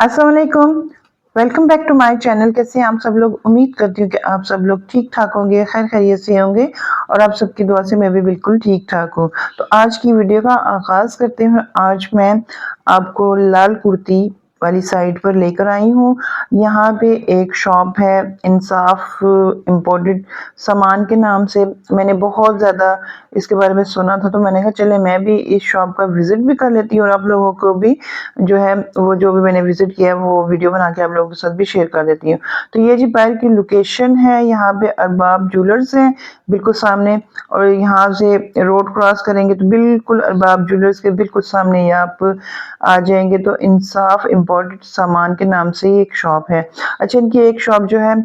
अस्सलाम वालेकुम, welcome back to my channel. कैसे हैं आप सब लोग? उम्मीद करती हूँ कि आप सब लोग ठीक ठाक होंगे, खैर खैरियत से होंगे और आप सबकी दुआ से मैं भी बिल्कुल ठीक ठाक हूँ। तो आज की वीडियो का आगाज़ करते हैं। आज मैं आपको लाल कुर्ती वाली साइड पर लेकर आई हूँ। यहाँ पे एक शॉप है इंसाफ इम्पोर्टेड सामान के नाम से। मैंने बहुत ज़्यादा इसके बारे में सुना था, तो मैंने कहा चले मैं भी इस शॉप का विज़िट भी कर लेती हूँ और आप लोगों को भी जो है वो जो भी मैंने विज़िट किया है वो वीडियो बना के आप लोगों के साथ भी शेयर कर देती हूँ। तो ये जी बाहर की लोकेशन है, यहाँ पे अरबाब ज्वेलर्स है बिल्कुल सामने, और यहाँ से रोड क्रॉस करेंगे तो बिल्कुल अरबाब ज्वेलर्स के बिल्कुल सामने ही आप आ जाएंगे। तो इंसाफ इम्पोर्टेड सामान के नाम से ही एक शॉप है। अच्छा, इनकी एक शॉप जो है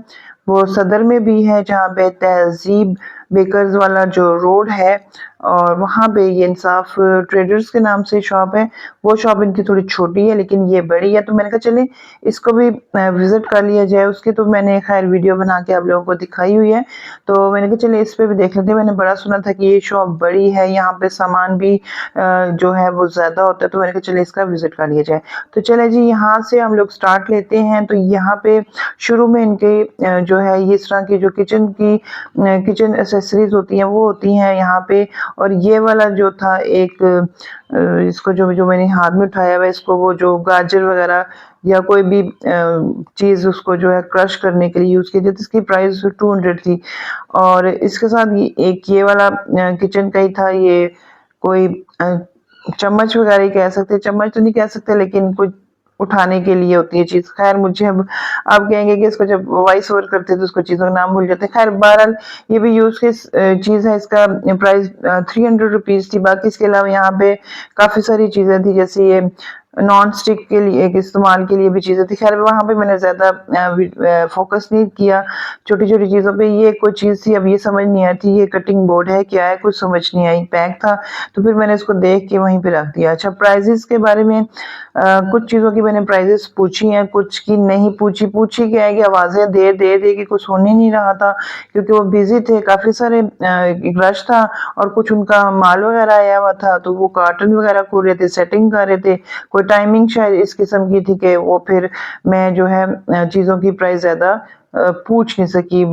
वो सदर में भी है, जहाँ पे तहजीब बेकर्स वाला जो रोड है और वहाँ पे ये इंसाफ ट्रेडर्स के नाम से शॉप है। वो शॉप इनकी थोड़ी छोटी है लेकिन ये बड़ी है, तो मैंने कहा चले इसको भी विजिट कर लिया जाए। उसकी तो मैंने खैर वीडियो बना के आप लोगों को दिखाई हुई है, तो मैंने कहा चले इस पे भी देख लेते हैं। मैंने बड़ा सुना था कि ये शॉप बड़ी है, यहाँ पे सामान भी जो है वो ज़्यादा होता है, तो मैंने कहा चले इसका विजिट कर लिया जाए। तो चले जी यहाँ से हम लोग स्टार्ट लेते हैं। तो यहाँ पे शुरू में इनके जो है ये इस तरह की जो किचन एसेसरीज होती हैं वो होती हैं यहाँ पे। और ये वाला जो था एक इसको जो जो मैंने हाथ में उठाया हुआ, इसको वो जो गाजर वगैरह या कोई भी चीज़ उसको जो है क्रश करने के लिए यूज़ की जाती है। इसकी प्राइस 200 थी। और इसके साथ एक ये वाला किचन का ही था, ये कोई चम्मच वगैरह ही कह सकते हैं, चम्मच तो नहीं कह सकते लेकिन कुछ उठाने के लिए होती है चीज़। खैर मुझे अब आप कहेंगे कि इसको जब वॉइस ओवर करते हैं तो उसको चीज़ों का नाम भूल जाते हैं। खैर बहरहाल ये भी यूज़ की चीज़ है। इसका प्राइस 300 रुपीज़ थी। बाकी इसके अलावा यहाँ पे काफ़ी सारी चीज़ें थी, जैसे ये नॉन स्टिक के लिए एक इस्तेमाल के लिए भी चीज़ें थी। खैर वहाँ पे मैंने ज़्यादा फोकस नहीं किया छोटी छोटी चीज़ों पे। ये कोई चीज़ थी, अब ये समझ नहीं आती ये कटिंग बोर्ड है क्या है, कुछ समझ नहीं आई। पैक था तो फिर मैंने इसको देख के वहीं पे रख दिया। अच्छा, प्राइजेस के बारे में कुछ चीज़ों की मैंने प्राइजेस पूछी हैं, कुछ की नहीं पूछी। पूछी क्या है कि आवाज़ें दे दे दे के कुछ होने नहीं रहा था, क्योंकि वो बिजी थे, काफ़ी सारे एक रश था और कुछ उनका माल वगैरह आया हुआ था, तो वो कार्टन वगैरह खोल रहे थे, सेटिंग कर रहे थे। कोई टाइमिंग शायद इस किस्म की थी कि वो फिर मैं जो है चीज़ों की प्राइस ज़्यादा पूछ नहीं सकी।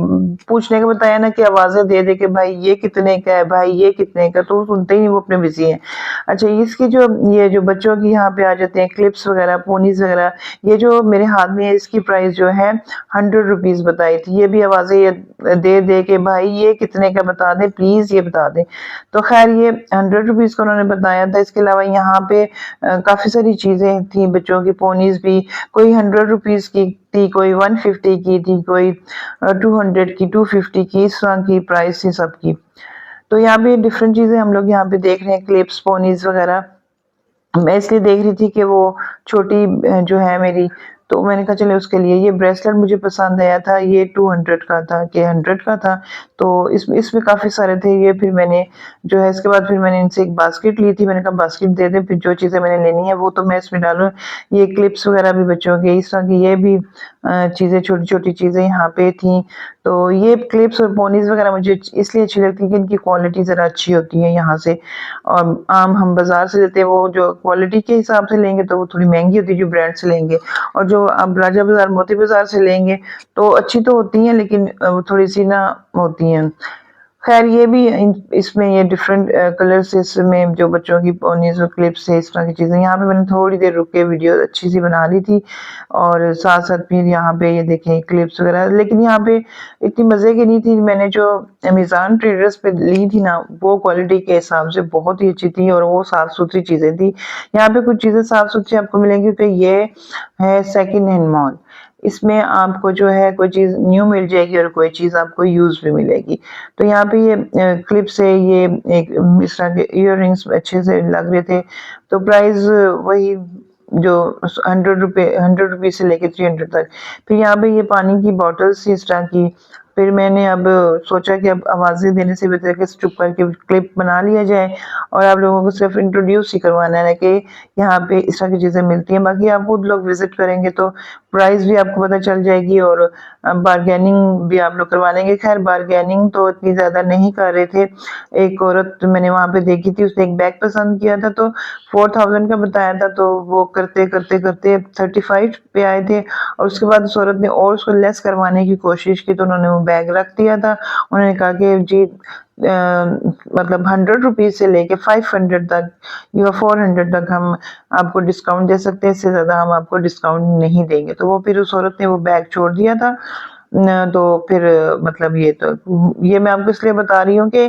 पूछने का बताया ना कि आवाज़ें दे दे के भाई ये कितने का है, भाई ये कितने का, तो वो सुनते ही नहीं, वो अपने बिजी हैं। अच्छा, इसकी जो ये जो बच्चों की यहाँ पे आ जाते हैं क्लिप्स वगैरह, पोनीज वगैरह, ये जो मेरे हाथ में है इसकी प्राइस जो है 100 रुपीज़ बताई थी। ये भी आवाज़ें ये दे दे के भाई ये कितने का बता दें प्लीज़, ये बता दें। तो खैर ये 100 रुपीज़ का उन्होंने बताया था। इसके अलावा यहाँ पे काफ़ी सारी चीज़ें थी बच्चों की, पोनीज भी कोई 100 रुपीज़ की थी, कोई 150 की थी, कोई 200 की, 250 की, इस तरह की प्राइस थी सबकी। तो यहाँ पे डिफरेंट चीज़ें हम लोग यहाँ पे देख रहे हैं, क्लिप्स, पोनीज वगैरह। मैं इसलिए देख रही थी कि वो छोटी जो है मेरी, तो मैंने कहा चले उसके लिए। ये ब्रेसलेट मुझे पसंद आया था, ये 200 का था कि 100 का था, तो इसमें काफ़ी सारे थे। ये फिर मैंने जो है इसके बाद फिर मैंने इनसे एक बास्केट ली थी। मैंने कहा बास्केट दे दें, फिर जो चीज़ें मैंने लेनी है वो तो मैं इसमें डालूँ। ये क्लिप्स वगैरह भी बच्चों के इस तरह की, ये भी चीज़ें छोटी छोटी चीज़ें यहाँ पे थी। तो ये क्लिप्स और पोनीज वगैरह मुझे इसलिए अच्छी लगती है कि इनकी क्वालिटी ज़रा अच्छी होती है यहाँ से। और आम हम बाज़ार से लेते हैं वो जो क्वालिटी के हिसाब से लेंगे तो वो थोड़ी महंगी होती है जो ब्रांड से लेंगे, और जो आप राजा बाज़ार, मोती बाज़ार से लेंगे तो अच्छी तो होती हैं लेकिन थोड़ी सी ना होती हैं। खैर ये भी इसमें ये डिफरेंट कलर्स इसमें जो बच्चों की पोनीज और क्लिप्स है, इस तरह की चीज़ें। यहाँ पे मैंने थोड़ी देर रुक के वीडियो अच्छी सी बना ली थी और साथ साथ फिर यहाँ पे ये देखें क्लिप्स वगैरह, लेकिन यहाँ पे इतनी मज़े की नहीं थी। मैंने जो अमेज़ॉन ट्रेडर्स पे ली थी ना, वो क्वालिटी के हिसाब से बहुत ही अच्छी थी और वो साफ़ सुथरी चीज़ें थी। यहाँ पे कुछ चीज़ें साफ़ सुथरी आपको मिलेंगी क्योंकि ये है सेकेंड हैंड मॉल। इसमें आपको जो है कोई चीज़ न्यू मिल जाएगी और कोई चीज़ आपको यूज़ भी मिलेगी। तो यहाँ पे ये क्लिप्स है, ये एक इस तरह के इयररिंग्स अच्छे से लग रहे थे, तो प्राइस वही जो 100 रुपीज़ से लेके 300 तक। फिर यहाँ पे ये पानी की बॉटल्स इस तरह की। फिर मैंने अब सोचा कि अब आवाज़ें देने से बेहतर है कि चुप करके क्लिप बना लिया जाए और आप लोगों को सिर्फ इंट्रोड्यूस ही करवाना है कि यहाँ पे इस तरह की चीज़ें मिलती हैं। बाकी आप खुद लोग विजिट करेंगे तो प्राइस भी आपको पता चल जाएगी और बारगेनिंग भी आप लोग करवा लेंगे। खैर बारगेनिंग तो इतनी ज़्यादा नहीं कर रहे थे। एक औरत मैंने वहाँ पे देखी थी, उसने एक बैग पसंद किया था तो 4000 का बताया था, तो वो करते करते करते 35 पे आए थे और उसके बाद उस औरत ने और उसको लेस करवाने की कोशिश की तो उन्होंने वो बैग रख दिया था। उन्होंने कहा कि जी मतलब 100 रुपीज़ से लेके 500 तक या 400 तक हम आपको डिस्काउंट दे सकते हैं, इससे ज़्यादा हम आपको डिस्काउंट नहीं देंगे। तो वो फिर उस औरत ने वो बैग छोड़ दिया था। तो फिर मतलब ये मैं आपको इसलिए बता रही हूँ कि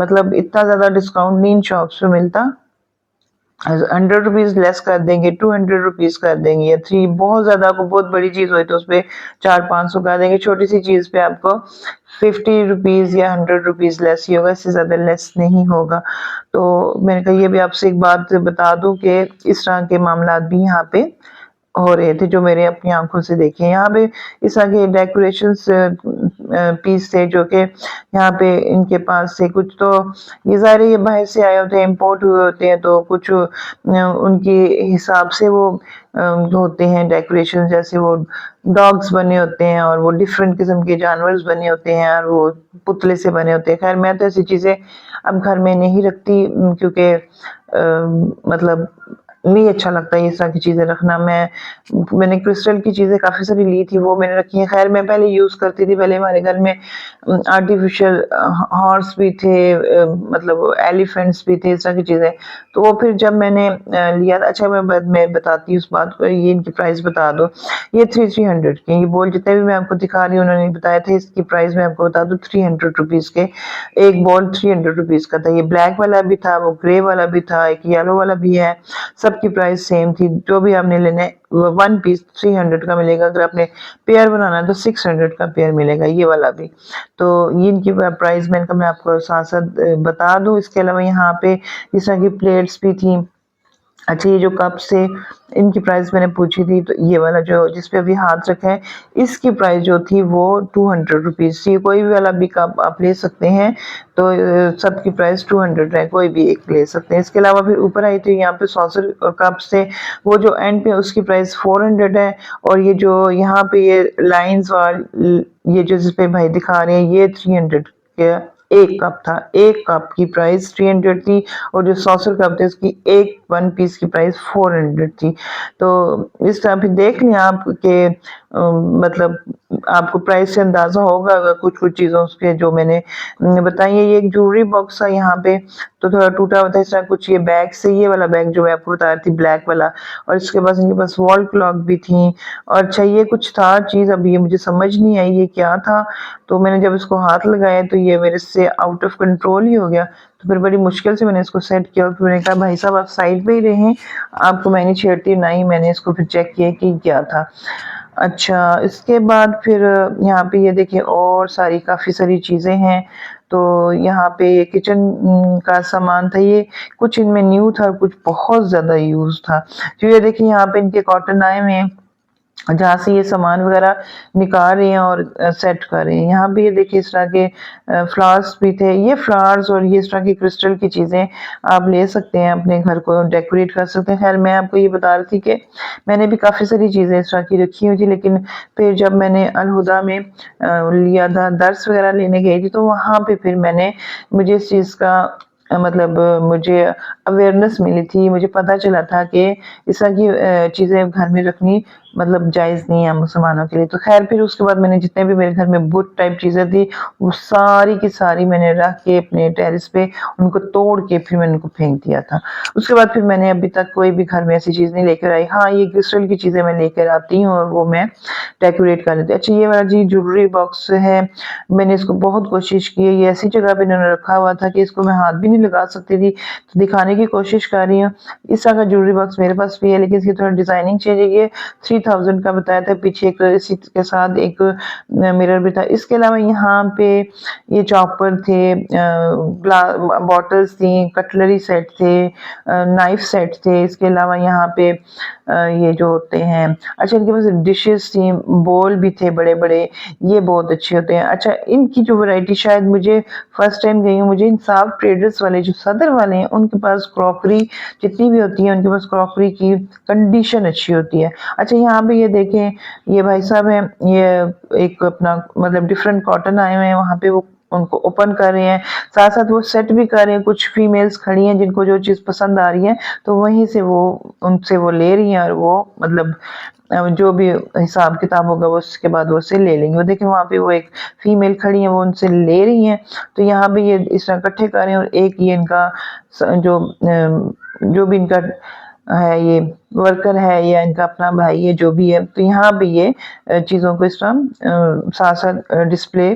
मतलब इतना ज़्यादा डिस्काउंट नहीं इन शॉप्स पे मिलता। 100 रुपीज़ लेस कर देंगे, 200 रुपीज़ कर देंगे या 3, बहुत ज़्यादा आपको बहुत बड़ी चीज़ हुई तो उस पे 400-500 कर देंगे। छोटी सी चीज़ पे आपको 50 रुपीज़ या 100 रुपीज़ लेस ही होगा, इससे ज़्यादा लेस नहीं होगा। तो मैंने कहा ये भी आपसे एक बात बता दूं कि इस तरह के मामला भी यहाँ पे हो रहे थे जो मेरे अपनी आंखों से देखे। यहाँ पे इस तरह के डेकोरेशंस पीस थे जो कि यहाँ पे इनके पास से कुछ तो ये ज़ाहिर है ये बाहर से आए होते हैं, इम्पोर्ट हुए होते हैं, तो कुछ उनके हिसाब से वो होते हैं डेकोरेशन, जैसे वो डॉग्स बने होते हैं और वो डिफरेंट किस्म के जानवर बने होते हैं और वो पुतले से बने होते हैं। खैर मैं तो ऐसी चीज़ें अब घर में नहीं रखती क्योंकि मतलब नहीं अच्छा लगता ये इस तरह की चीज़ें रखना। मैंने क्रिस्टल की चीज़ें काफ़ी सारी ली थी, वो मैंने रखी हैं। खैर मैं पहले यूज़ करती थी, पहले हमारे घर में आर्टिफिशियल हॉर्स भी थे, मतलब एलिफेंट्स भी थे, इस तरह की चीज़ें। तो वो फिर जब मैंने लिया था, अच्छा मैं बताती हूँ उस बात को, ये इनकी प्राइस बता दो। ये 300 के ये बॉल जितने भी मैं आपको दिखा रही हूँ उन्होंने बताया था, इसकी प्राइस मैं आपको बता दूँ 300 रुपीज़ के। एक बॉल 300 रुपीज़ का था। ये ब्लैक वाला भी था, वो ग्रे वाला भी था, एक येलो वाला भी है। सबकी प्राइस सेम थी। जो भी आपने लेना है वन पीस 300 का मिलेगा, अगर आपने पेयर बनाना है तो 600 का पेयर मिलेगा, ये वाला भी। तो ये इनकी प्राइस मैं आपको साथ साथ बता दूं। इसके अलावा यहाँ पे इस तरह की प्लेट्स भी थी। अच्छा ये जो कप्स थे इनकी प्राइस मैंने पूछी थी, तो ये वाला जो जिसपे अभी हाथ रखा है इसकी प्राइस जो थी वो 200 रुपीज़ थी। कोई भी वाला भी कप आप ले सकते हैं, तो सबकी प्राइस 200 है, कोई भी एक ले सकते हैं। इसके अलावा फिर ऊपर आई थी यहाँ पे सॉसर कप्स थे, वो जो एंड पे उसकी प्राइस 400 है। और ये जो यहाँ पे ये लाइंस और ये जो जिसपे भाई दिखा रहे हैं ये 300 के एक कप था। एक कप की प्राइस 300 थी और जो सॉसर कप थे उसकी एक वन पीस की प्राइस 400 थी। तो इस तरह फिर देख लें आप के मतलब आपको प्राइस से अंदाजा होगा अगर कुछ कुछ चीज़ों के जो मैंने बताई है। ये एक ज्वेलरी बॉक्स था यहाँ पे, तो थोड़ा टूटा हुआ था इस तरह कुछ। ये बैग से ये वाला बैग जो मैं आपको बता रही थी ब्लैक वाला, और इसके पास इनके पास वॉल क्लॉक भी थी। और अच्छा ये कुछ था चीज़, अब ये मुझे समझ नहीं आई ये क्या था। तो मैंने जब इसको हाथ लगाया तो ये मेरे से आउट ऑफ कंट्रोल ही हो गया। तो फिर बड़ी मुश्किल से मैंने इसको सेट किया और फिर मैंने कहा भाई साहब आप साइड पे ही रहें, आपको मैं नहीं छेड़ती ना ही मैंने इसको फिर चेक किया कि क्या था। अच्छा इसके बाद फिर यहाँ पे ये देखिए और सारी काफ़ी सारी चीज़ें हैं। तो यहाँ पे किचन का सामान था, ये कुछ इनमें न्यू था और कुछ बहुत ज़्यादा यूज़ था। तो ये देखिए यहाँ पे इनके कॉटन आए हुए हैं जहाँ से ये सामान वगैरह निकाल रहे हैं और सेट कर रहे हैं। यहाँ पे ये देखिए इस तरह के फ्लावर्स भी थे। ये फ्लावर्स और ये इस तरह की क्रिस्टल की चीज़ें आप ले सकते हैं, अपने घर को डेकोरेट कर सकते हैं। खैर मैं आपको ये बता रही थी कि मैंने भी काफ़ी सारी चीज़ें इस तरह की रखी हुई थी, लेकिन फिर जब मैंने अलहुदा में लिया था, दर्स वगैरह लेने गई थी, तो वहाँ पे फिर मुझे इस चीज़ का मतलब मुझे अवेयरनेस मिली थी, मुझे पता चला था कि इस तरह की चीज़ें घर में रखनी मतलब जायज़ नहीं है मुसलमानों के लिए। तो ख़ैर फिर उसके बाद मैंने जितने भी मेरे घर में बुत टाइप चीज़ें थी, वो सारी की सारी मैंने रख के अपने टेरेस पे उनको तोड़ के फिर मैंने उनको फेंक दिया था। उसके बाद फिर मैंने अभी तक कोई भी घर में ऐसी चीज़ नहीं लेकर आई। हाँ, ये क्रिस्टल की चीज़ें मैं लेकर आती हूँ और वो मैं डेकोरेट कर लेती हूँ। अच्छा, ये वाला जी ज्वेलरी बॉक्स है, मैंने इसको बहुत कोशिश की है, ये ऐसी जगह पे इन्होंने रखा हुआ था कि इसको मैं हाथ भी नहीं लगा सकती थी, तो दिखाने की कोशिश कर रही हूँ। इस तरह का ज्वेलरी बॉक्स मेरे पास भी है, लेकिन इसकी थोड़ा डिज़ाइनिंग चेंज है। ये 3000 का बताया था, पीछे एक इसी के साथ एक मिरर भी था। इसके अलावा यहाँ पे ये चॉपर थे, बॉटल्स थी, कटलरी सेट थे, नाइफ सेट थे। इसके अलावा यहाँ पे ये जो होते हैं, अच्छा इनके पास डिशेस थी, बोल भी थे बड़े बड़े, ये बहुत अच्छे होते हैं। अच्छा, इनकी जो वैरायटी शायद मुझे फर्स्ट टाइम गई हूँ, मुझे इंसाफ ट्रेडर्स वाले जो सदर वाले हैं उनके पास क्रॉकरी जितनी भी होती है, उनके पास क्रॉकरी की कंडीशन अच्छी होती है। अच्छा, यहाँ पे ये देखें, ये भाई साहब हैं, ये एक अपना मतलब डिफरेंट कॉटन आए हुए हैं, वहाँ पे वो उनको ओपन कर रहे हैं, साथ साथ वो सेट भी कर रहे हैं। कुछ फीमेल्स खड़ी हैं जिनको जो चीज़ पसंद आ रही है, तो वहीं से वो उनसे वो ले रही हैं और वो मतलब जो भी हिसाब किताब होगा वो उसके बाद वो उससे ले लेंगे। वो देखिए वहाँ पे वो एक फीमेल खड़ी है, वो उनसे ले रही हैं। तो यहाँ पे ये इस तरह इकट्ठे कर रहे हैं और एक ये इनका जो भी इनका है, ये वर्कर है या इनका अपना भाई है, जो भी है, तो यहाँ पे ये चीज़ों को इस तरह साथ साथ डिस्प्ले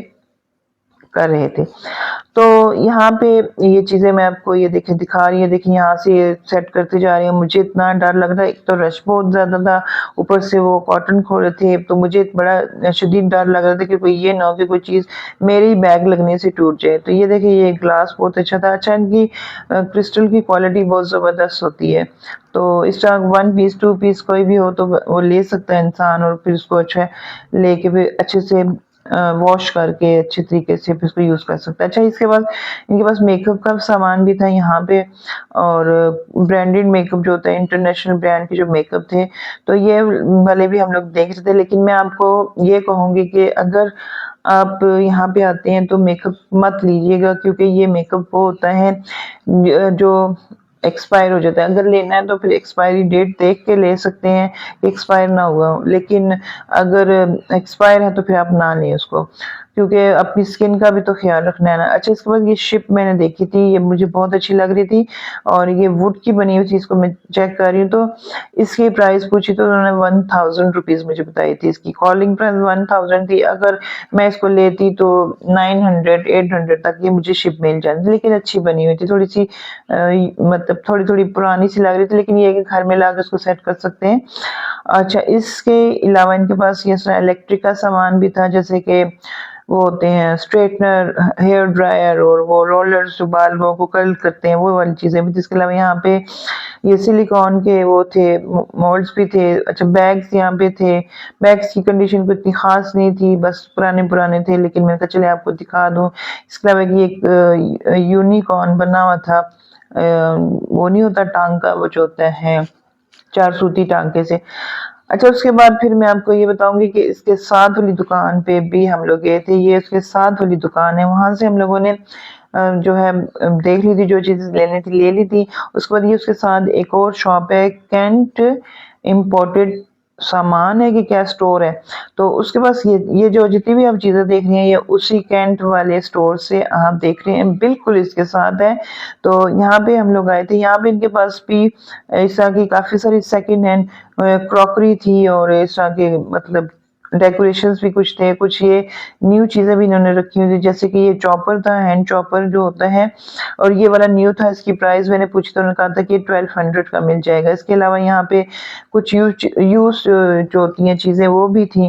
कर रहे थे। तो यहाँ पे ये चीज़ें मैं आपको ये देखिए दिखा रही है, देखिए यहाँ से ये सेट करते जा रही हूँ। मुझे इतना डर लग रहा है, एक तो रश बहुत ज़्यादा था, ऊपर से वो कॉटन खोले थे, तो मुझे बड़ा शदीद डर लग रहा था कि कोई ये ना हो कि कोई चीज़ मेरे ही बैग लगने से टूट जाए। तो ये देखिए ये ग्लास बहुत अच्छा था। अच्छा, इनकी क्रिस्टल की क्वालिटी बहुत ज़बरदस्त होती है। तो इस तरह 1 पीस 2 पीस कोई भी हो तो वो ले सकता है इंसान, और फिर उसको अच्छा लेके फिर अच्छे से वॉश करके अच्छे तरीके से फिर उसको यूज़ कर सकता है। अच्छा, इसके बाद इनके पास मेकअप का सामान भी था यहाँ पे, और ब्रांडेड मेकअप जो होता है, इंटरनेशनल ब्रांड के जो मेकअप थे, तो ये वाले भी हम लोग देख रहे थे। लेकिन मैं आपको ये कहूँगी कि अगर आप यहाँ पे आते हैं तो मेकअप मत लीजिएगा, क्योंकि ये मेकअप वो होता है जो एक्सपायर हो जाता है। अगर लेना है तो फिर एक्सपायरी डेट देख के ले सकते हैं, एक्सपायर ना हुआ हो। लेकिन अगर एक्सपायर है तो फिर आप ना लें उसको, क्योंकि अपनी स्किन का भी तो ख्याल रखना है ना। अच्छा, इसके बाद ये शिप मैंने देखी थी, ये मुझे बहुत अच्छी लग रही थी, और ये वुड की बनी हुई थी। इसको मैं चेक कर रही हूँ, तो इसकी प्राइस पूछी तो उन्होंने 1000 रुपीज़ मुझे बताई थी। इसकी कॉलिंग प्राइस 1000 थी, अगर मैं इसको लेती तो 900 800 तक ये मुझे शिप मिल जाती, लेकिन अच्छी बनी हुई थी। थोड़ी सी मतलब थोड़ी थोड़ी पुरानी सी लग रही थी, लेकिन ये कि घर में लाकर उसको सेट कर सकते हैं। अच्छा, इसके अलावा इनके पास ये इलेक्ट्रिक का सामान भी था, जैसे कि वो होते हैं स्ट्रेटनर, हेयर ड्रायर, और वो रोलर्स जो बालों को कर्ल करते हैं, वो वाली चीज़ें भी। इसके अलावा यहाँ पे ये सिलिकॉन के वो थे, मोल्ड्स भी थे। अच्छा, बैग्स यहाँ पे थे। बैग्स की कंडीशन कोई इतनी ख़ास नहीं थी, बस पुराने पुराने थे, लेकिन मैंने कहा चले आपको दिखा दूँ। इसके अलावा ये एक यूनिकॉर्न बना हुआ था, वो नहीं होता टांग का, वो जो होता है 4 सूती टांके से। अच्छा, उसके बाद फिर मैं आपको ये बताऊंगी कि इसके साथ वाली दुकान पे भी हम लोग गए थे। ये उसके साथ वाली दुकान है, वहां से हम लोगों ने जो है देख ली थी, जो चीज़ें लेनी थी ले ली थी। उसके बाद ये उसके साथ एक और शॉप है, कैंट इम्पोर्टेड सामान है कि क्या स्टोर है, तो उसके पास ये जो जितनी भी आप चीज़ें देख रही हैं, ये उसी कैंट वाले स्टोर से आप देख रहे हैं, बिल्कुल इसके साथ है। तो यहाँ पे हम लोग आए थे, यहाँ पे इनके पास भी इस तरह की काफ़ी सारी सेकंड हैंड क्रॉकरी थी, और इस तरह के मतलब डेकोरेशंस भी कुछ थे, कुछ ये न्यू चीज़ें भी इन्होंने रखी हुई थी, जैसे कि ये चॉपर था, हैंड चॉपर जो होता है, और ये वाला न्यू था। इसकी प्राइस मैंने पूछी तो उन्होंने कहा था कि 1200 का मिल जाएगा। इसके अलावा यहाँ पे कुछ यूज जो होती हैं चीज़ें वो भी थी,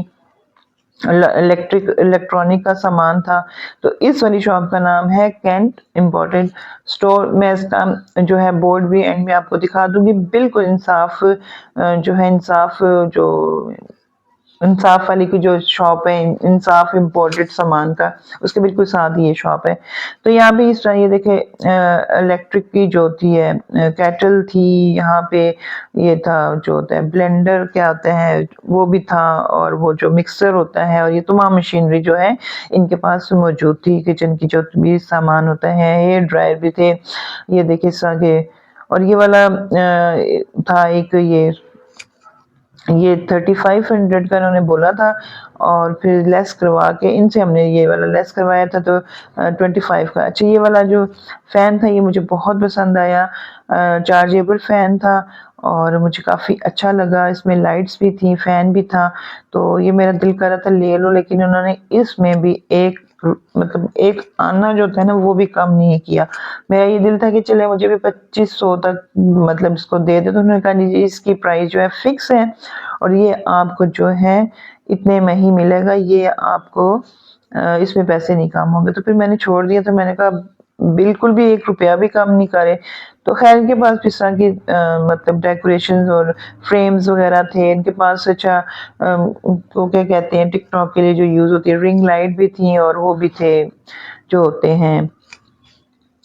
इलेक्ट्रॉनिक का सामान था। तो इस वाली शॉप का नाम है कैंट इम्पोर्टेड स्टोर। मैं इसका जो है बोर्ड भी एंड में आपको दिखा दूंगी। बिल्कुल इंसाफ जो है, जो इंसाफ वाली की जो शॉप है, इंसाफ इम्पोर्टेड सामान का, उसके बिल्कुल साथ ही ये शॉप है। तो यहाँ पे इस तरह ये देखे इलेक्ट्रिक की जो थी है कैटल थी, यहाँ पे ये था जो होता है ब्लेंडर क्या होता है वो भी था, और वो जो मिक्सर होता है, और ये तमाम मशीनरी जो है इनके पास मौजूद थी। किचन की जो भी सामान होता है, हेयर ड्रायर भी थे, ये देखिए इस तरह के और ये वाला था एक ये 3500 का इन्होंने बोला था और फिर लेस करवा के इनसे हमने ये वाला लेस करवाया था तो 25 का। अच्छा ये वाला जो फ़ैन था ये मुझे बहुत पसंद आया, चार्जेबल फ़ैन था और मुझे काफ़ी अच्छा लगा, इसमें लाइट्स भी थी, फ़ैन भी था, तो ये मेरा दिल कर रहा था ले लो, लेकिन उन्होंने इसमें भी एक मतलब एक आना जो था ना वो भी कम नहीं किया। मेरा ये दिल था कि चले मुझे भी 2500 तक मतलब इसको दे दे, तो उन्होंने कहा जी इसकी प्राइस जो है फिक्स है और ये आपको जो है इतने में ही मिलेगा, ये आपको इसमें पैसे नहीं कम होंगे। तो फिर मैंने छोड़ दिया, तो मैंने कहा बिल्कुल भी 1 रुपया भी कम नहीं करे। तो खैर इनके पास इस तरह की मतलब डेकोरेशंस और फ्रेम्स वगैरह थे इनके पास। अच्छा वो क्या कहते हैं टिकटॉक के लिए जो यूज़ होती है रिंग लाइट भी थी और वो भी थे जो होते हैं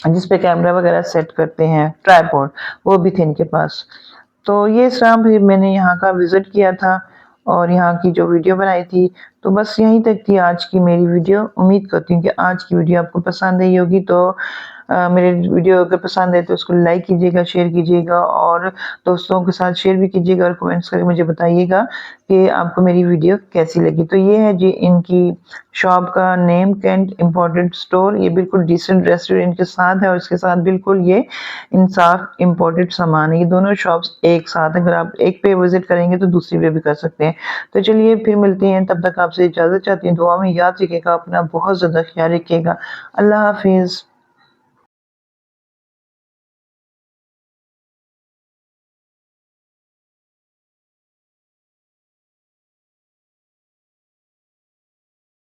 जिस पे कैमरा वगैरह सेट करते हैं ट्राइपॉड, वो भी थे इनके पास। तो ये सब फिर मैंने यहाँ का विज़िट किया था और यहाँ की जो वीडियो बनाई थी, तो बस यहीं तक थी आज की मेरी वीडियो। उम्मीद करती हूँ कि आज की वीडियो आपको पसंद आई होगी, तो मेरे वीडियो अगर पसंद आए तो उसको लाइक कीजिएगा, शेयर कीजिएगा और दोस्तों के साथ शेयर भी कीजिएगा और कमेंट्स करके मुझे बताइएगा कि आपको मेरी वीडियो कैसी लगी। तो ये है जी इनकी शॉप का नेम, कैंट इम्पोर्टेड स्टोर। ये बिल्कुल डिसेंट रेस्टोरेंट के साथ है और इसके साथ बिल्कुल ये इंसाफ इम्पोर्टेड सामान है। ये दोनों शॉप्स एक साथ हैं, अगर आप एक पे विजिट करेंगे तो दूसरी पे भी कर सकते हैं। तो चलिए फिर मिलते हैं, तब तक आपसे इजाज़त चाहती हूँ। दुआ में याद रखिएगा, अपना बहुत ज़्यादा ख्याल रखिएगा। अल्लाह हाफिज़।